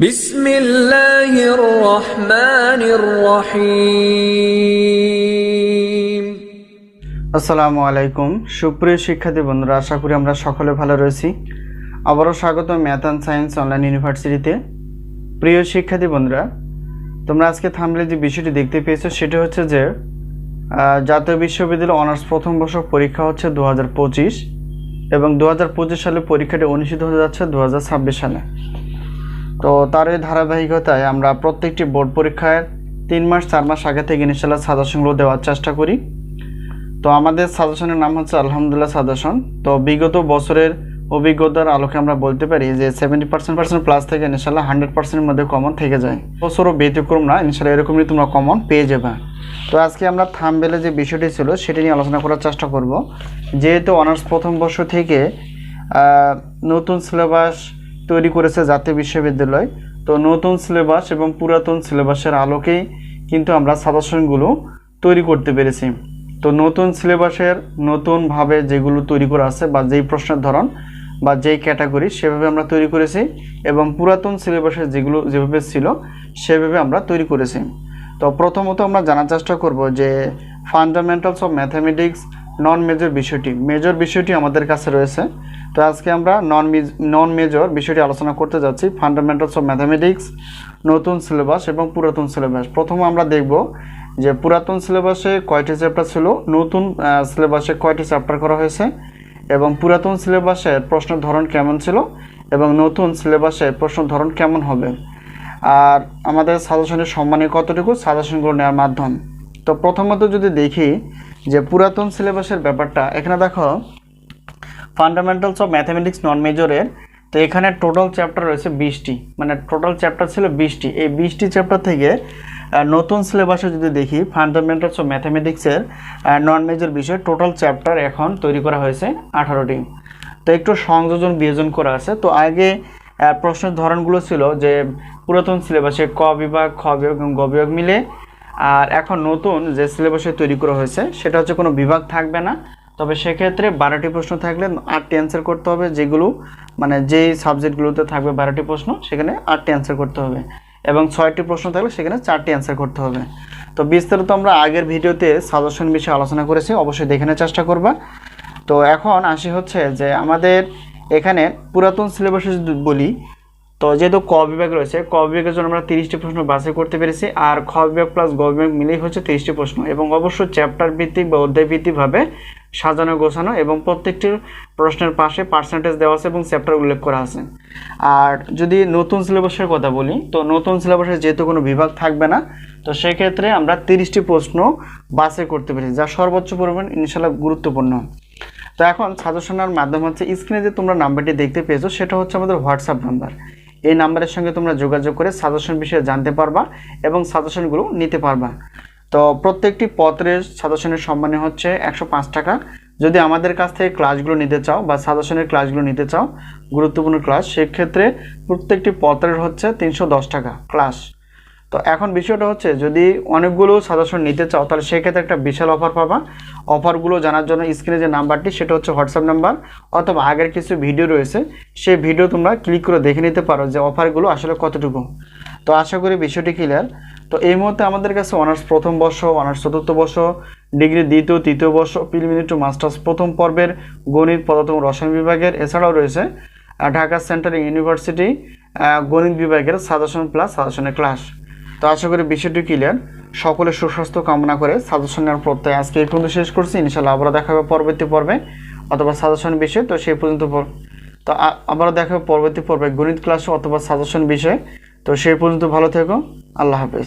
বিসমিল্লাহির রহমানির রহিম। আসসালামু আলাইকুম সুপ্রিয় শিক্ষার্থী বন্ধুরা, আশা করি আমরা সকলে ভালো রয়েছি। আবারও স্বাগত ম্যাথ অ্যান্ড সায়েন্স অনলাইন ইউনিভার্সিটিতে। প্রিয় শিক্ষার্থী বন্ধুরা, তোমরা আজকে থাম্বনেলে যে বিষয়টি দেখতে পেয়েছো সেটা হচ্ছে যে জাতীয় বিশ্ববিদ্যালয় অনার্স প্রথম বর্ষ পরীক্ষা হচ্ছে 2025 এবং 2025 সালে পরীক্ষাটি অনুষ্ঠিত হতে যাচ্ছে 2026 সালে। তো তার এই ধারাবাহিকতায় আমরা প্রত্যেকটি বোর্ড পরীক্ষার 3 মাস 4 মাস আগে থেকে ইনশাআল্লাহ সাজেশনগুলো দেওয়ার চেষ্টা করি। তো আমাদের সাজেশনের নাম হচ্ছে আলহামদুলিল্লাহ সাজেশন। তো বিগত বছরের অভিজ্ঞতার আলোকে আমরা বলতে পারি যে 70% প্লাস থেকে ইনশাআল্লাহ 100%-এর মধ্যে কমন থেকে যায়। বছরও ব্যতিক্রম না, ইনশাআল্লাহ এরকমই তোমরা কমন পেয়ে যাবে। তো আজকে আমরা থাম্বনেলে যে বিষয়টি ছিল সেটা নিয়ে আলোচনা করার চেষ্টা করব। যেহেতু অনার্স প্রথম বর্ষ থেকে নতুন সিলেবাস তৈরি করেছে জাতীয় বিশ্ববিদ্যালয়, তো নতুন সিলেবাস এবং পুরাতন সিলেবাসের আলোকেই কিন্তু আমরা সাজেশনগুলো তৈরি করতে পেরেছি। তো নতুন সিলেবাসের নতুনভাবে যেগুলো তৈরি করা আছে বা যেই প্রশ্নের ধরন বা যেই ক্যাটাগরি সেভাবে আমরা তৈরি করেছি, এবং পুরাতন সিলেবাসের যেগুলো যেভাবে ছিল সেভাবে আমরা তৈরি করেছি। তো প্রথমত আমরা জানার চেষ্টা করব যে fundamentals of mathematics non major বিষয়টি আমাদের কাছে রয়েছে। তো আজকে আমরা নন মেজর বিষয়টি আলোচনা করতে যাচ্ছি, ফান্ডামেন্টালস অফ ম্যাথামেটিক্স, নতুন সিলেবাস এবং পুরাতন সিলেবাস। প্রথমে আমরা দেখব যে পুরাতন সিলেবাসে কয়টি চ্যাপ্টার ছিল, নতুন সিলেবাসে কয়টি চ্যাপ্টার করা হয়েছে, এবং পুরাতন সিলেবাসের প্রশ্নের ধরন কেমন ছিল এবং নতুন সিলেবাসের প্রশ্নের ধরন কেমন হবে, আর আমাদের সাজেশনের সম্মানে কতটুকু সাজেশনগুলো নেওয়ার মাধ্যম। তো প্রথমত যদি দেখি যে পুরাতন সিলেবাসের ব্যাপারটা, এখানে দেখো ফান্ডামেন্টালস অফ ম্যাথামেটিক্স নন মেজরের, তো এখানে টোটাল চ্যাপ্টার রয়েছে 20টি, মানে টোটাল চ্যাপ্টার ছিল 20টি। এই 20টি চ্যাপ্টার থেকে নতুন সিলেবাসে যদি দেখি ফান্ডামেন্টালস অফ ম্যাথামেটিক্সের নন মেজর বিষয় টোটাল চ্যাপ্টার এখন তৈরি করা হয়েছে 18টি। তো একটু সংযোজন বিয়োজন করা আছে। তো আগে প্রশ্নের ধরনগুলো ছিল যে পুরাতন সিলেবাসে ক বিভাগ, খ বিভাগ এবং গ বিভাগ মিলে, আর এখন নতুন যে সিলেবাসে তৈরি করা হয়েছে সেটা হচ্ছে কোনো বিভাগ থাকবে না, তবে সেক্ষেত্রে 12টি প্রশ্ন থাকলে 8টি অ্যান্সার করতে হবে। যেগুলো মানে যেই সাবজেক্টগুলোতে থাকবে 12টি প্রশ্ন সেখানে 8টি অ্যান্সার করতে হবে, এবং 6টি প্রশ্ন থাকলে সেখানে 4টি অ্যান্সার করতে হবে। তো বিস্তারিত আমরা আগের ভিডিওতে সাজেশন বিষয়ে আলোচনা করেছি, অবশ্যই দেখে নেওয়ার চেষ্টা করবা। তো এখন আসি হচ্ছে যে আমাদের এখানে পুরাতন সিলেবাসে যদি বলি, তো যেহেতু ক বিভাগ রয়েছে, ক বিভাগের জন্য আমরা 30টি প্রশ্ন বাছাই করতে পেরেছি, আর খ বিভাগ প্লাস গ বিভাগ মিলেই হচ্ছে 30টি প্রশ্ন, এবং অবশ্যই চ্যাপ্টার ভিত্তিক বা অধ্যায় ভিত্তিকভাবে সাজানো গোছানো, এবং প্রত্যেকটি প্রশ্নের পাশে পার্সেন্টেজ দেওয়া আছে এবং চ্যাপ্টার উল্লেখ করা আছে। আর যদি নতুন সিলেবাসের কথা বলি, তো নতুন সিলেবাসে যেহেতু কোনো বিভাগ থাকবে না, তো সেক্ষেত্রে আমরা 30টি প্রশ্ন বাছাই করতে পেরেছি, যা সর্বোচ্চ পরিমাণ ইনশাআল্লাহ গুরুত্বপূর্ণ। তো এখন সাজেশনের মাধ্যম হচ্ছে স্ক্রিনে যে তোমরা নাম্বারটি দেখতে পেয়েছো সেটা হচ্ছে আমাদের হোয়াটসঅ্যাপ নাম্বার। এই নাম্বারের সঙ্গে তোমরা যোগাযোগ করে সাজেশন বিষয়ে জানতে পারবা এবং সাজেশনগুলো নিতে পারবা। তো প্রত্যেকটি পত্রের সাজেশনের সম্মানে হচ্ছে 105 টাকা। যদি আমাদের কাছ থেকে ক্লাসগুলো নিতে চাও বা সাজেশনের ক্লাসগুলো নিতে চাও, গুরুত্বপূর্ণ ক্লাস, সেক্ষেত্রে প্রত্যেকটি পত্রের হচ্ছে 310 টাকা ক্লাস। তো এখন বিষয়টা হচ্ছে যদি অনেকগুলো সাজেশন নিতে চাও তাহলে সেক্ষেত্রে একটা বিশাল অফার পাবা। অফারগুলো জানার জন্য স্ক্রিনে যে নাম্বারটি সেটা হচ্ছে হোয়াটসঅ্যাপ নাম্বার, অথবা আগের কিছু ভিডিও রয়েছে সেই ভিডিও তোমরা ক্লিক করে দেখে নিতে পারো যে অফারগুলো আসলে কতটুকু। তো আশা করি বিষয়টি ক্লিয়ার। তো এই মুহূর্তে আমাদের কাছে অনার্স প্রথম বর্ষ, অনার্স চতুর্থ বর্ষ, ডিগ্রি দ্বিতীয় তৃতীয় বর্ষ, প্রিলিমিনারি টু মাস্টার্স প্রথম পর্বের গণিত, পদার্থ এবং রসায়ন বিভাগের, এছাড়াও রয়েছে ঢাকা সেন্ট্রাল ইউনিভার্সিটি গণিত বিভাগের সাজেশন প্লাস সাজেশনের ক্লাস। তো আশা করি বিষয়টি ক্লিয়ার। সকলের সুস্বাস্থ্য কামনা করে সাজেশন নেওয়ার প্রত্যয় আজকে এই পর্যন্ত শেষ করছি। ইনশাআল্লাহ আবারও দেখা হবে পরবর্তী পর্বে অথবা সাজেশন বিষয়ে। তো সেই পর্যন্ত তো আবারও দেখা হবে পরবর্তী পর্বে গণিত ক্লাস অথবা সাজেশন বিষয়ে। তো সেই পর্যন্ত ভালো থেকো, আল্লাহ হাফেজ।